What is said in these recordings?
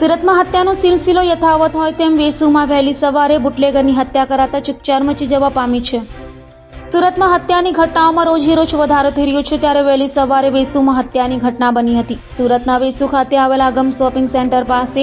સુરતમાં હત્યાનો સિલસિલો યથાવત હોય તેમ વેસુમાં વહેલી સવારે બુટલેગરની હત્યા કરાતા ચકચાર મચી જવા પામી છે। સુરતમાં હત્યાની ઘટનાઓમાં રોજેરોજ વધારો થઈ રહ્યો છે, ત્યારે વહેલી સવારે વેસુમાં હત્યાની ઘટના બની હતી। સુરતના વેસુ ખાતે આવેલા આગમ શોપિંગ સેન્ટર પાસે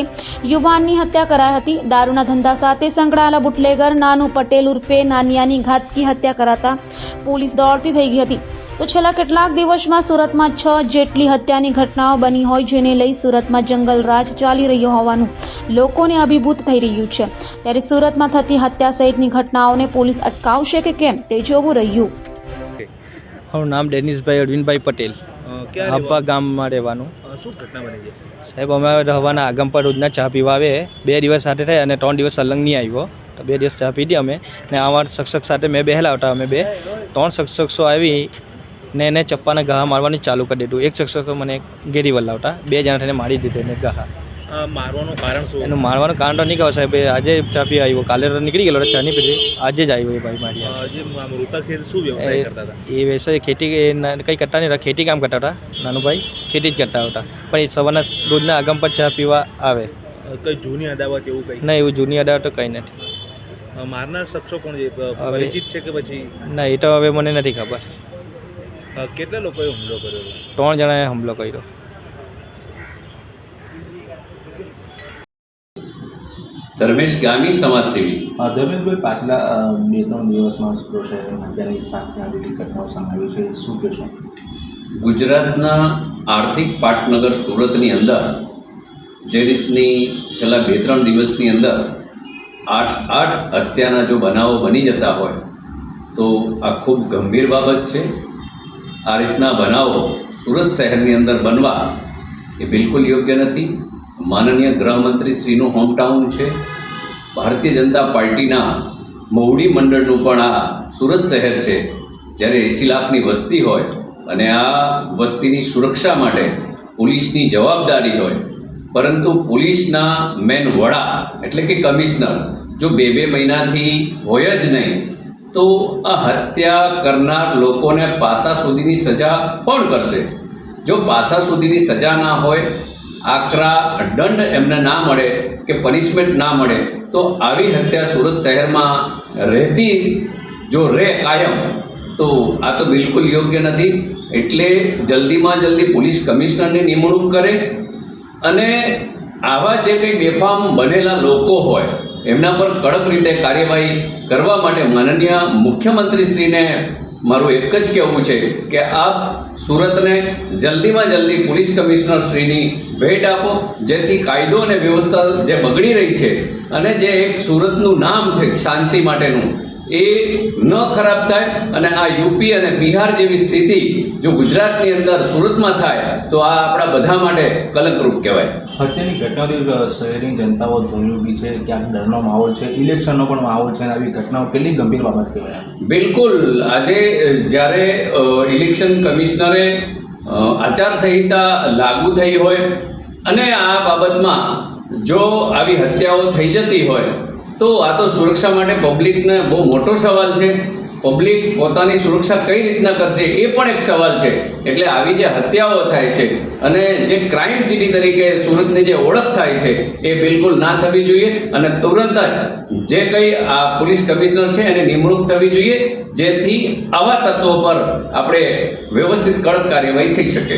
યુવાનની હત્યા કરાઈ હતી। દારૂના ધંધા સાથે સંકળાયેલા બુટલેગર નાનુ પટેલ ઉર્ફે નાનિયાની ઘાતકી હત્યા કરાતા પોલીસ દોડતી થઈ ગઈ હતી। તો છેલ્લા કેટલાક દિવસમાં સુરતમાં 6 જેટલી હત્યાની ઘટનાઓ બની હોય, જેને લઈ સુરતમાં જંગલ રાજ ચાલી રહ્યો હોવાનું લોકોને અભિભૂત થઈ રહ્યું છે। ત્યારે સુરતમાં થતી હત્યા સહિતની ઘટનાઓને પોલીસ અટકાવશે કે કેમ તે જોવું રહ્યું। મારું નામ ડેનિશભાઈ અરવિંદભાઈ પટેલ, આંબા ગામમાં રહેવાનું। શું ઘટના બની છે સાહેબ, અમે રહેવાના આગમ પર રોજના ચા પીવા આવે। 2 દિવસ સાથે થાય અને 3 દિવસ અલંગ નહીં આવ્યો, તો 2 દિવસ ચા પીધી અમે ને અમારા શખ્સ સાથે મેં બેહેલા હતા। અમે 3 શખ્સો આવી ને એને ચપ્પાને ઘા મારવાની ચાલુ કરી દીધું। એક શખ્સો મને ઘેરી વલ્લાવતા 2 જણા થઈને મારી દીધું એને ઘા। મારવાનું કારણ શું? એનું મારવાનું કારણ તો નહીં કહો સાહેબ, આજે ચા પી આવ્યો, કાલે તો નીકળી ગયેલો, ચા નહીં પીધી, આજે જ આવ્યો એ ભાઈ મારી। જે મૃતક છે શું વ્યવસાય કરતા હતા? એ વ્યવસાય ખેતી કંઈ કરતા નહીં હતા, ખેતી કામ કરતા હતા। નાનુભાઈ ખેતી જ કરતા હતા, પણ એ સવારના રોજના આગમ પર ચા પીવા આવે। કઈ જૂની અદાવત એવું કંઈ? ના, એવું જૂની અદાવત તો કંઈ નથી। મારનાર શખ્સો કોણ છે? પરિચિત છે કે પછી? ના, એ તો હવે મને નથી ખબર। કેટલા લોકોએ હુમલો કર્યો? 3 જણાએ હુમલો કર્યો। ધર્મેશ ગામી સમાજસેવી। ધર્મેશભાઈ, પાછલા 2-3 દિવસમાં શહેરમાં હત્યાની 7 જેટલી ઘટનાઓ સામે આવી છે, શું કહેશો? ગુજરાતના આર્થિક પાટનગર સુરતની અંદર જે રીતની છેલ્લા 2-3 દિવસની અંદર 8 હત્યાના જો બનાવો બની જતા હોય તો આ ખૂબ ગંભીર બાબત છે। આ રીતના બનાવો સુરત શહેરની અંદર બનવા એ બિલકુલ યોગ્ય નથી। માનનીય ગૃહમંત્રી શ્રીનું હોમટાઉન છે। ભારતીય જનતા પાર્ટીના મહુડી મંડળનું પણ આ સુરત શહેર છે। જ્યારે 80 લાખની વસ્તી હોય અને આ વસ્તીની સુરક્ષા માટે પોલીસની જવાબદારી હોય, પરંતુ પોલીસના મેન વડા એટલે કે કમિશનર જો 2-2 મહિનાથી હોય જ નહીં, તો આ હત્યા કરનાર લોકોને પાસા સુધીની સજા કોણ કરશે? જો પાસા સુધીની સજા ના હોય, આકરા દંડ એમને ના મળે કે પનિશમેન્ટ ના મળે, તો આવી હત્યા સુરત શહેરમાં રહેતી જો રહે કાયમ, તો આ તો બિલકુલ યોગ્ય નથી। એટલે જલ્દીમાં જલ્દી પોલીસ કમિશનરની નિમણૂક કરે અને આવા જે કંઈ બેફામ બનેલા લોકો હોય એમના પર કડક રીતે કાર્યવાહી કરવા માટે માનનીય મુખ્યમંત્રીશ્રીને મારું એક જ કહેવું છે કે આપ સુરતને જલ્દીમાં જલ્દી પોલીસ કમિશનર શ્રીની ભેટ આપો, જેથી કાયદો અને વ્યવસ્થા જે બગડી રહી છે અને જે એક સુરતનું નામ છે શાંતિ માટેનું, એ ન ખરાબ થાય। અને આ યુપી અને બિહાર જેવી સ્થિતિ જો ગુજરાતની અંદર સુરતમાં થાય તો આ આપણા બધા માટે કલંકરૂપ કહેવાય। હત્યાની ઘટનાથી શહેરની જનતાઓ ધૂળી છે, ક્યાંક ડરનો માહોલ છે, ઇલેક્શનનો પણ માહોલ છે, અને આવી ઘટનાઓ કેટલી ગંભીર બાબત કહેવાય? બિલકુલ, આજે જ્યારે ઇલેક્શન કમિશનરે આચારસંહિતા લાગુ થઈ હોય અને આ બાબતમાં જો આવી હત્યાઓ થઈ જતી હોય, તો આ તો સુરક્ષા માટે પબ્લિકને બહુ મોટો સવાલ છે। પબ્લિક પોતાની સુરક્ષા કઈ રીતના કરશે એ પણ એક સવાલ છે। એટલે આવી જે હત્યાઓ થાય છે અને જે ક્રાઇમ સિટી તરીકે સુરતની જે ઓળખ થાય છે એ બિલકુલ ના થવી જોઈએ અને તુરંત જ જે કંઈ આ પોલીસ કમિશનર છે એને નિમણૂક થવી જોઈએ, જેથી આવા તત્વો પર આપણે વ્યવસ્થિત કડક કાર્યવાહી થઈ શકે।